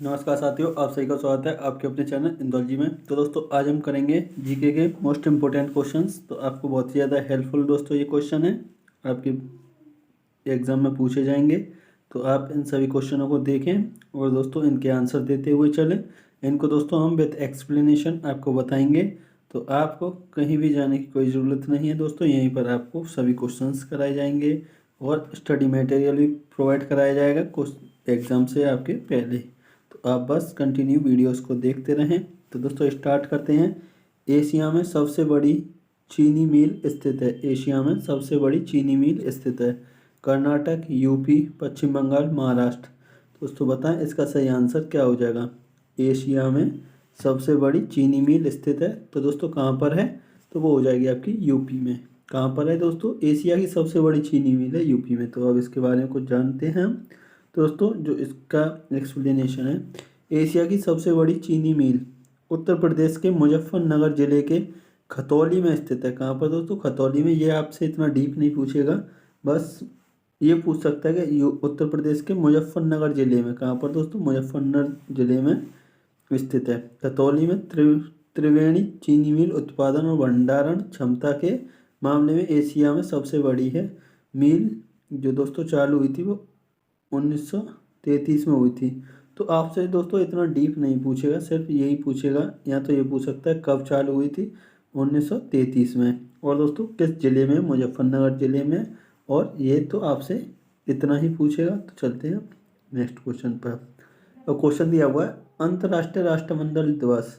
नमस्कार साथियों, आप सभी का स्वागत है आपके अपने चैनल इंदौलजी में। तो दोस्तों आज हम करेंगे जीके के मोस्ट इम्पोर्टेंट क्वेश्चंस। तो आपको बहुत ही ज़्यादा हेल्पफुल दोस्तों ये क्वेश्चन है, आपके एग्ज़ाम में पूछे जाएंगे। तो आप इन सभी क्वेश्चनों को देखें और दोस्तों इनके आंसर देते हुए चलें। इनको दोस्तों हम विद एक्सप्लेनेशन आपको बताएंगे, तो आपको कहीं भी जाने की कोई ज़रूरत नहीं है दोस्तों। यहीं पर आपको सभी क्वेश्चंस कराए जाएंगे और स्टडी मटेरियल भी प्रोवाइड कराया जाएगा एग्ज़ाम से आपके पहले। तो आप बस कंटिन्यू वीडियोस को देखते रहें। तो दोस्तों स्टार्ट करते हैं। एशिया में सबसे बड़ी चीनी मिल स्थित है। एशिया में सबसे बड़ी चीनी मिल स्थित है। कर्नाटक, यूपी, पश्चिम बंगाल, महाराष्ट्र। दोस्तों बताएं इसका सही आंसर क्या हो जाएगा। एशिया में सबसे बड़ी चीनी मिल स्थित है, तो दोस्तों कहाँ पर है, तो वो हो जाएगी आपकी यूपी में। कहाँ पर है दोस्तों, एशिया की सबसे बड़ी चीनी मिल है यूपी में। तो अब इसके बारे में कुछ जानते हैं हम। तो दोस्तों जो इसका एक्सप्लेनेशन है, एशिया की सबसे बड़ी चीनी मिल उत्तर प्रदेश के मुजफ्फरनगर जिले के खतौली में स्थित है। कहाँ पर दोस्तों, खतौली में। ये आपसे इतना डीप नहीं पूछेगा, बस ये पूछ सकता है कि उत्तर प्रदेश के मुजफ्फरनगर जिले में। कहाँ पर दोस्तों, मुजफ्फरनगर जिले में स्थित है। खतौली में त्रिवेणी चीनी मिल उत्पादन और भंडारण क्षमता के मामले में एशिया में सबसे बड़ी है। मिल जो दोस्तों चालू हुई थी वो 1933 में हुई थी। तो आपसे दोस्तों इतना डीप नहीं पूछेगा, सिर्फ यही पूछेगा, या तो ये पूछ सकता है कब चालू हुई थी, 1933 में। और दोस्तों किस ज़िले में, मुजफ्फरनगर ज़िले में। और ये तो आपसे इतना ही पूछेगा। तो चलते हैं नेक्स्ट क्वेश्चन पर। और क्वेश्चन दिया हुआ है, अंतर्राष्ट्रीय राष्ट्रमंडल दिवस।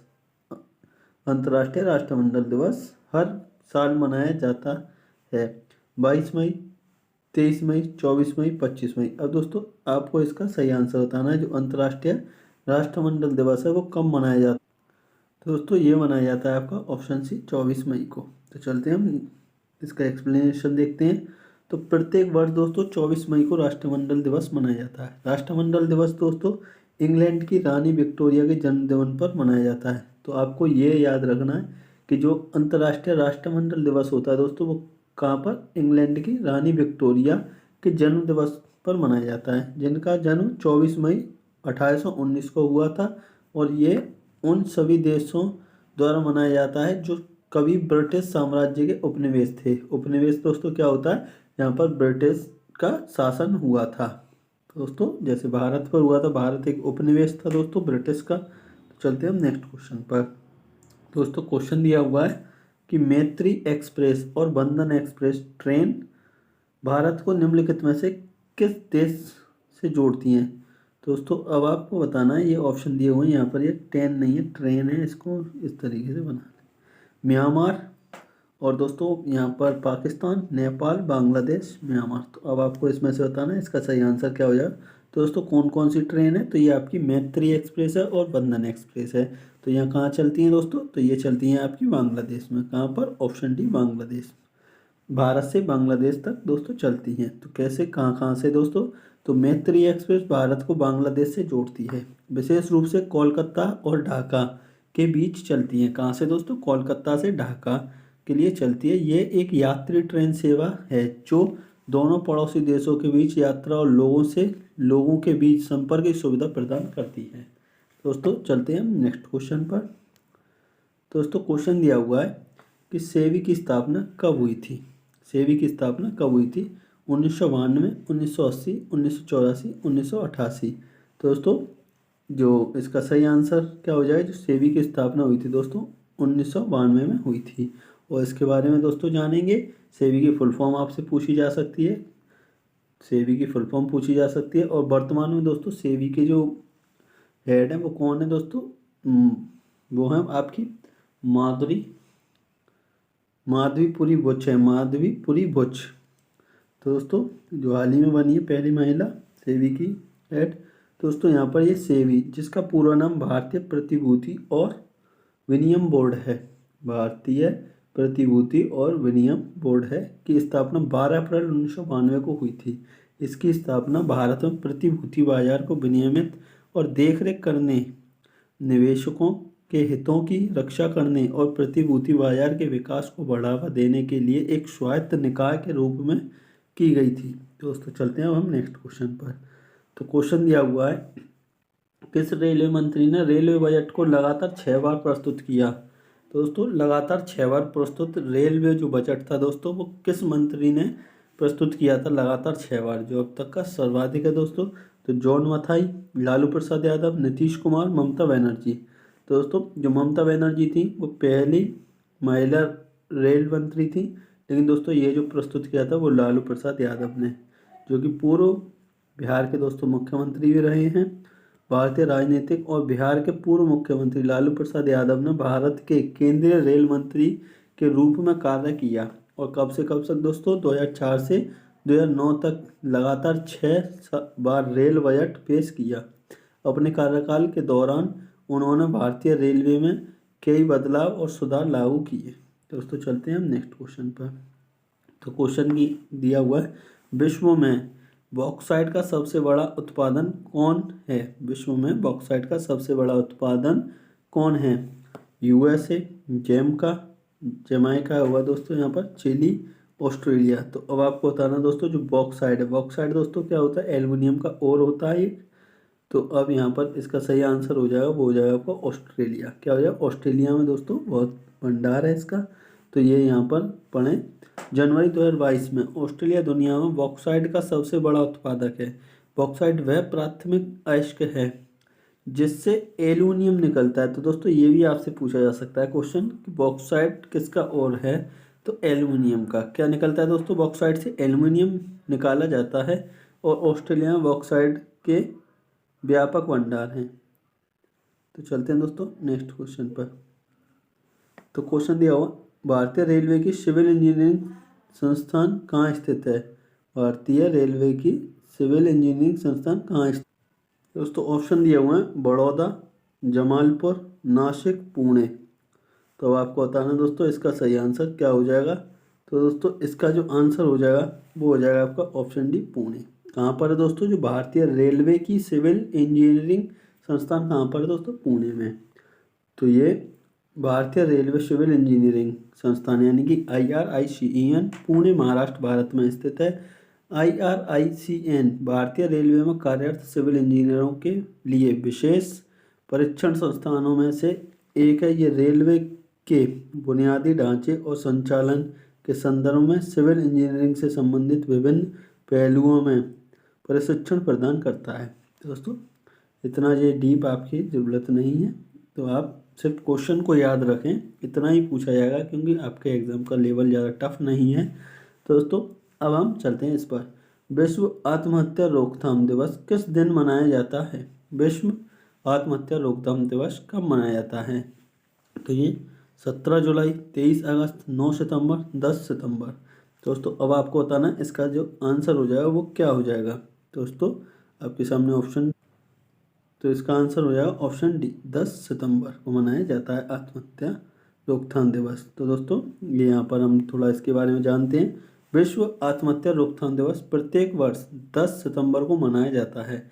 अंतर्राष्ट्रीय राष्ट्रमंडल दिवस हर साल मनाया जाता है। 22 मई, 23 मई, 24 मई, 25 मई। अब दोस्तों आपको इसका सही आंसर बताना है। जो अंतर्राष्ट्रीय राष्ट्रमंडल दिवस है वो कब मनाया जाता है। तो दोस्तों ये मनाया जाता है आपका ऑप्शन सी 24 मई को। तो चलते हैं हम इसका एक्सप्लेनेशन देखते हैं। तो प्रत्येक वर्ष दोस्तों 24 मई को राष्ट्रमंडल दिवस मनाया जाता है। राष्ट्रमंडल दिवस दोस्तों इंग्लैंड की रानी विक्टोरिया के जन्मदिन पर मनाया जाता है। तो आपको ये याद रखना है कि जो अंतर्राष्ट्रीय राष्ट्रमंडल दिवस होता है दोस्तों वो कहाँ पर, इंग्लैंड की रानी विक्टोरिया के जन्म दिवस पर मनाया जाता है, जिनका जन्म 24 मई 1819 को हुआ था। और ये उन सभी देशों द्वारा मनाया जाता है जो कभी ब्रिटिश साम्राज्य के उपनिवेश थे। उपनिवेश दोस्तों क्या होता है, यहाँ पर ब्रिटिश का शासन हुआ था। तो दोस्तों जैसे भारत पर हुआ था, भारत एक उपनिवेश था दोस्तों ब्रिटिश का। तो चलते हैं हम नेक्स्ट क्वेश्चन पर। दोस्तों क्वेश्चन दिया हुआ है कि मैत्री एक्सप्रेस और बंधन एक्सप्रेस ट्रेन भारत को निम्नलिखित में से किस देश से जोड़ती हैं। दोस्तों अब आपको बताना है, ये ऑप्शन दिए हुए हैं यहाँ पर, ये ट्रेन नहीं है ट्रेन है, इसको इस तरीके से बनाना है। म्यांमार, और दोस्तों यहाँ पर पाकिस्तान, नेपाल, बांग्लादेश, म्यांमार। तो अब आपको इसमें से बताना है इसका सही आंसर क्या हो जाएगा। तो दोस्तों कौन कौन सी ट्रेन है, तो ये आपकी मैत्री एक्सप्रेस है और बंधन एक्सप्रेस है। तो यहाँ कहाँ चलती हैं दोस्तों, तो ये चलती हैं आपकी बांग्लादेश में। कहाँ पर, ऑप्शन डी बांग्लादेश। भारत से बांग्लादेश तक दोस्तों चलती हैं। तो कैसे, कहाँ कहाँ से दोस्तों, तो मैत्री एक्सप्रेस भारत को बांग्लादेश से जोड़ती है। विशेष रूप से कोलकाता और ढाका के बीच चलती हैं। कहाँ से दोस्तों, कोलकाता से ढाका के लिए चलती है। ये एक यात्री ट्रेन सेवा है जो दोनों पड़ोसी देशों के बीच यात्रा और लोगों के बीच संपर्क की सुविधा प्रदान करती है। दोस्तों चलते हैं नेक्स्ट क्वेश्चन पर। दोस्तों क्वेश्चन दिया हुआ है कि सेबी की स्थापना कब हुई थी। सेबी की स्थापना कब हुई थी, 1992, 1980, 1984, 1988। तो दोस्तों जो इसका सही आंसर क्या हो जाएगा, जो सेबी की स्थापना हुई थी दोस्तों 1992 में हुई थी। और इसके बारे में दोस्तों जानेंगे। सेबी की फुल फॉर्म आपसे पूछी जा सकती है, सेबी की फुल फॉर्म पूछी जा सकती है। और वर्तमान में दोस्तों सेबी के जो हेड हैं वो कौन है दोस्तों, वो हैं आपकी माधवीपुरी बुच है, माधवीपुरी बुच। तो दोस्तों जो हाल ही में बनी है पहली महिला सेबी की हेड। दोस्तों यहाँ पर ये सेबी, जिसका पूरा नाम भारतीय प्रतिभूति और विनिमय बोर्ड है, भारतीय प्रतिभूति और विनिमय बोर्ड है, की स्थापना 12 अप्रैल 1992 को हुई थी। इसकी स्थापना भारत में प्रतिभूति बाजार को विनियमित और देखरेख करने, निवेशकों के हितों की रक्षा करने और प्रतिभूति बाजार के विकास को बढ़ावा देने के लिए एक स्वायत्त निकाय के रूप में की गई थी। दोस्तों चलते हैं अब हम नेक्स्ट क्वेश्चन पर। तो क्वेश्चन दिया हुआ है किस रेलवे मंत्री ने रेलवे बजट को लगातार 6 बार प्रस्तुत किया? तो दोस्तों लगातार 6 बार प्रस्तुत रेलवे जो बजट था दोस्तों वो किस मंत्री ने प्रस्तुत किया था लगातार 6 बार, जो अब तक का सर्वाधिक है दोस्तों? तो जॉन मथाई, लालू प्रसाद यादव, नीतीश कुमार, ममता बनर्जी। तो दोस्तों जो ममता बनर्जी थी वो पहली महिला रेल मंत्री थी, लेकिन दोस्तों ये जो प्रस्तुत किया था वो लालू प्रसाद यादव ने, जो कि पूर्व बिहार के दोस्तों मुख्यमंत्री भी रहे हैं। भारतीय राजनीतिक और बिहार के पूर्व मुख्यमंत्री लालू प्रसाद यादव ने भारत के केंद्रीय रेल मंत्री के रूप में कार्य किया, और कब से कब तक दोस्तों? 2004 से 2009 तक लगातार 6 बार रेल बजट पेश किया। अपने कार्यकाल के दौरान उन्होंने भारतीय रेलवे में कई बदलाव और सुधार लागू किए। दोस्तों चलते हैं हम नेक्स्ट क्वेश्चन पर। तो क्वेश्चन की दिया हुआ है, विश्व में बॉक्साइट का सबसे बड़ा उत्पादन कौन है? विश्व में बॉक्साइट का सबसे बड़ा उत्पादन कौन है? यूएसए, जमाइका हुआ दोस्तों, यहाँ पर चिली, ऑस्ट्रेलिया। तो अब आपको बताना दोस्तों जो बॉक्साइट है, बॉक्साइट दोस्तों क्या होता है? एल्युमिनियम का ओर होता है एक। तो अब यहाँ पर इसका सही आंसर हो जाएगा, वो हो जाएगा आपका ऑस्ट्रेलिया। क्या हो जाएगा? ऑस्ट्रेलिया में दोस्तों बहुत भंडार है इसका। तो ये यहाँ पर पढ़ें। जनवरी 2022 में ऑस्ट्रेलिया दुनिया में बॉक्साइट का सबसे बड़ा उत्पादक है। बॉक्साइट वह प्राथमिक अयस्क है जिससे एल्युमिनियम निकलता है। तो दोस्तों ये भी आपसे पूछा जा सकता है क्वेश्चन कि बॉक्साइट किसका ओर है? तो एल्युमिनियम का। क्या निकलता है दोस्तों? बॉक्साइट से एल्युमिनियम निकाला जाता है, और ऑस्ट्रेलिया में बॉक्साइट के व्यापक भंडार हैं। तो चलते हैं दोस्तों नेक्स्ट क्वेश्चन पर। तो क्वेश्चन दिया हुआ, भारतीय रेलवे की सिविल इंजीनियरिंग संस्थान कहाँ स्थित है? भारतीय रेलवे की सिविल इंजीनियरिंग संस्थान कहाँ स्थित? दोस्तों ऑप्शन दिए हुए हैं, बड़ौदा, जमालपुर, नासिक, पुणे। तो अब आपको बताना दोस्तों इसका सही आंसर क्या हो जाएगा? तो दोस्तों इसका जो आंसर हो जाएगा वो हो जाएगा आपका ऑप्शन डी, पुणे। कहाँ पर है दोस्तों? जो भारतीय रेलवे की सिविल इंजीनियरिंग संस्थान कहाँ पर है दोस्तों? पुणे में। तो ये भारतीय रेलवे सिविल इंजीनियरिंग संस्थान यानी कि IRICEN पुणे महाराष्ट्र भारत में स्थित है। IRICN भारतीय रेलवे में कार्यरत सिविल इंजीनियरों के लिए विशेष परीक्षण संस्थानों में से एक है। ये रेलवे के बुनियादी ढांचे और संचालन के संदर्भ में सिविल इंजीनियरिंग से संबंधित विभिन्न पहलुओं में प्रशिक्षण प्रदान करता है। दोस्तों इतना ये डीप आपकी ज़रूरत नहीं है, तो आप सिर्फ क्वेश्चन को याद रखें, इतना ही पूछा जाएगा क्योंकि आपके एग्ज़ाम का लेवल ज़्यादा टफ नहीं है। तो दोस्तों अब हम चलते हैं इस पर। विश्व आत्महत्या रोकथाम दिवस किस दिन मनाया जाता है? विश्व आत्महत्या रोकथाम दिवस कब मनाया जाता है? तो ये 17 जुलाई, 23 अगस्त, 9 सितंबर, 10 सितंबर। दोस्तों अब आपको बताना इसका जो आंसर हो जाएगा वो क्या हो जाएगा। दोस्तों आपके सामने ऑप्शन, तो इसका आंसर हो जाएगा ऑप्शन डी, 10 सितंबर को मनाया जाता है आत्महत्या रोकथाम दिवस। तो दोस्तों ये यहाँ पर हम थोड़ा इसके बारे में जानते हैं। विश्व आत्महत्या रोकथाम दिवस प्रत्येक वर्ष 10 सितंबर को मनाया जाता है।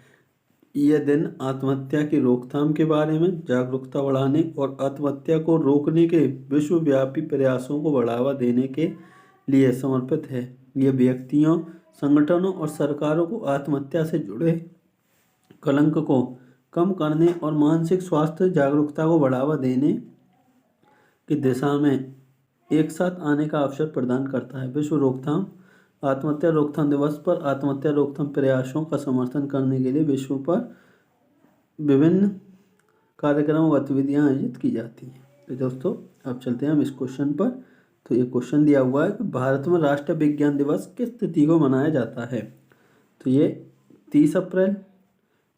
यह दिन आत्महत्या की रोकथाम के बारे में जागरूकता बढ़ाने और आत्महत्या को रोकने के विश्वव्यापी प्रयासों को बढ़ावा देने के लिए समर्पित है। यह व्यक्तियों, संगठनों और सरकारों को आत्महत्या से जुड़े कलंक को कम करने और मानसिक स्वास्थ्य जागरूकता को बढ़ावा देने की दिशा में एक साथ आने का अवसर प्रदान करता है। विश्व रोकथाम आत्महत्या रोकथाम दिवस पर आत्महत्या रोकथाम प्रयासों का समर्थन करने के लिए विश्व पर विभिन्न कार्यक्रम और गतिविधियाँ आयोजित की जाती हैं। तो दोस्तों अब चलते हैं हम इस क्वेश्चन पर। तो ये क्वेश्चन दिया हुआ है कि भारत में राष्ट्रीय विज्ञान दिवस किस तिथि को मनाया जाता है? तो ये 30 अप्रैल,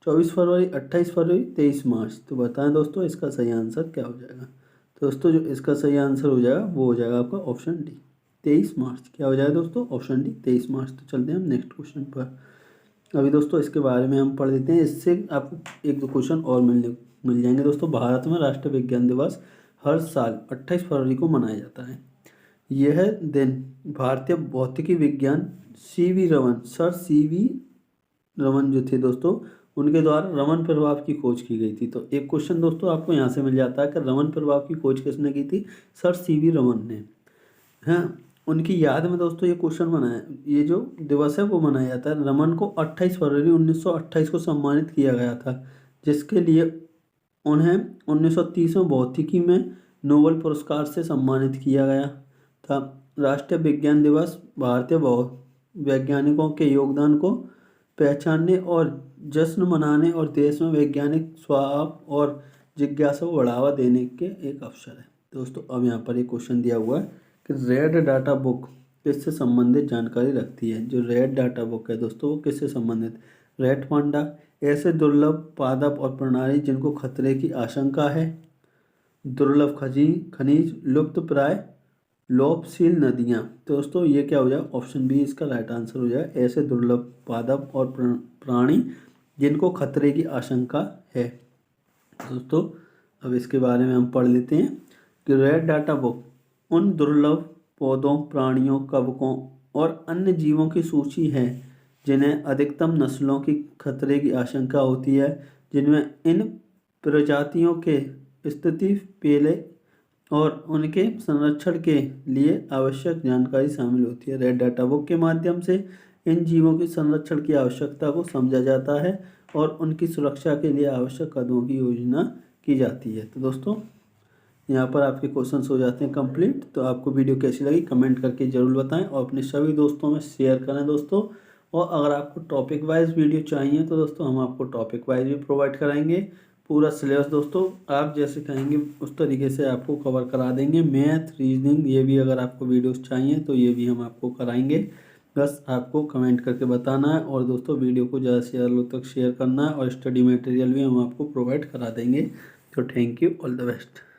24 फरवरी, 28 फरवरी, 23 मार्च। तो बताएं दोस्तों इसका सही आंसर क्या हो जाएगा। तो दोस्तों जो इसका सही आंसर हो जाएगा वो हो जाएगा आपका ऑप्शन डी, 23 मार्च। क्या हो जाएगा दोस्तों? ऑप्शन डी, 23 मार्च। तो चलते हैं हम नेक्स्ट क्वेश्चन पर। अभी दोस्तों इसके बारे में हम पढ़ लेते हैं, इससे आपको एक दो क्वेश्चन और मिल जाएंगे। दोस्तों भारत में राष्ट्रीय विज्ञान दिवस हर साल 28 फरवरी को मनाया जाता है। यह दिन भारतीय भौतिकी विज्ञान सर CV रमन जो थे दोस्तों, उनके द्वारा रमन प्रभाव की खोज की गई थी। तो एक क्वेश्चन दोस्तों आपको यहाँ से मिल जाता है कि रमन प्रभाव की खोज किसने की थी? सर CV रमन ने। हाँ, उनकी याद में दोस्तों ये क्वेश्चन बनाया, ये जो दिवस है वो मनाया जाता है। रमन को 28 फरवरी 1928 को सम्मानित किया गया था। जिसके लिए उन्हें 1930 में भौतिकी में नोबेल पुरस्कार से सम्मानित किया गया था। राष्ट्रीय विज्ञान दिवस भारतीय वैज्ञानिकों के योगदान को पहचानने और जश्न मनाने और देश में वैज्ञानिक स्वभाव और जिज्ञासा को बढ़ावा देने के एक अवसर है। दोस्तों अब यहाँ पर एक क्वेश्चन दिया हुआ है कि रेड डाटा बुक किससे संबंधित जानकारी रखती है। जो रेड डाटा बुक है दोस्तों वो किससे संबंधित, रेड पांडा, ऐसे दुर्लभ पादप और प्रणाली जिनको खतरे की आशंका है, दुर्लभ खनिज, लुप्त प्राय लोपशील नदियाँ। तो दोस्तों ये क्या हो जाए, ऑप्शन बी इसका राइट आंसर हो जाए, ऐसे दुर्लभ पादप और प्राणी जिनको खतरे की आशंका है। दोस्तों अब इसके बारे में हम पढ़ लेते हैं कि रेड डाटा बुक उन दुर्लभ पौधों, प्राणियों, कवकों और अन्य जीवों की सूची है जिन्हें अधिकतम नस्लों की खतरे की आशंका होती है, जिनमें इन प्रजातियों के स्थिति, पहले और उनके संरक्षण के लिए आवश्यक जानकारी शामिल होती है। रेड डाटा बुक के माध्यम से इन जीवों के संरक्षण की आवश्यकता को समझा जाता है और उनकी सुरक्षा के लिए आवश्यक कदमों की योजना की जाती है। तो दोस्तों यहाँ पर आपके क्वेश्चंस हो जाते हैं कंप्लीट। तो आपको वीडियो कैसी लगी कमेंट करके ज़रूर बताएं और अपने सभी दोस्तों में शेयर करें दोस्तों। और अगर आपको टॉपिक वाइज वीडियो चाहिए तो दोस्तों हम आपको टॉपिक वाइज भी प्रोवाइड कराएंगे। पूरा सिलेबस दोस्तों आप जैसे कहेंगे उस तरीके से आपको कवर करा देंगे। मैथ, रीजनिंग, ये भी अगर आपको वीडियोस चाहिए तो ये भी हम आपको कराएंगे। बस आपको कमेंट करके बताना है और दोस्तों वीडियो को ज़्यादा से ज़्यादा लोग तक शेयर करना है और स्टडी मटेरियल भी हम आपको प्रोवाइड करा देंगे। तो thank you, all the best.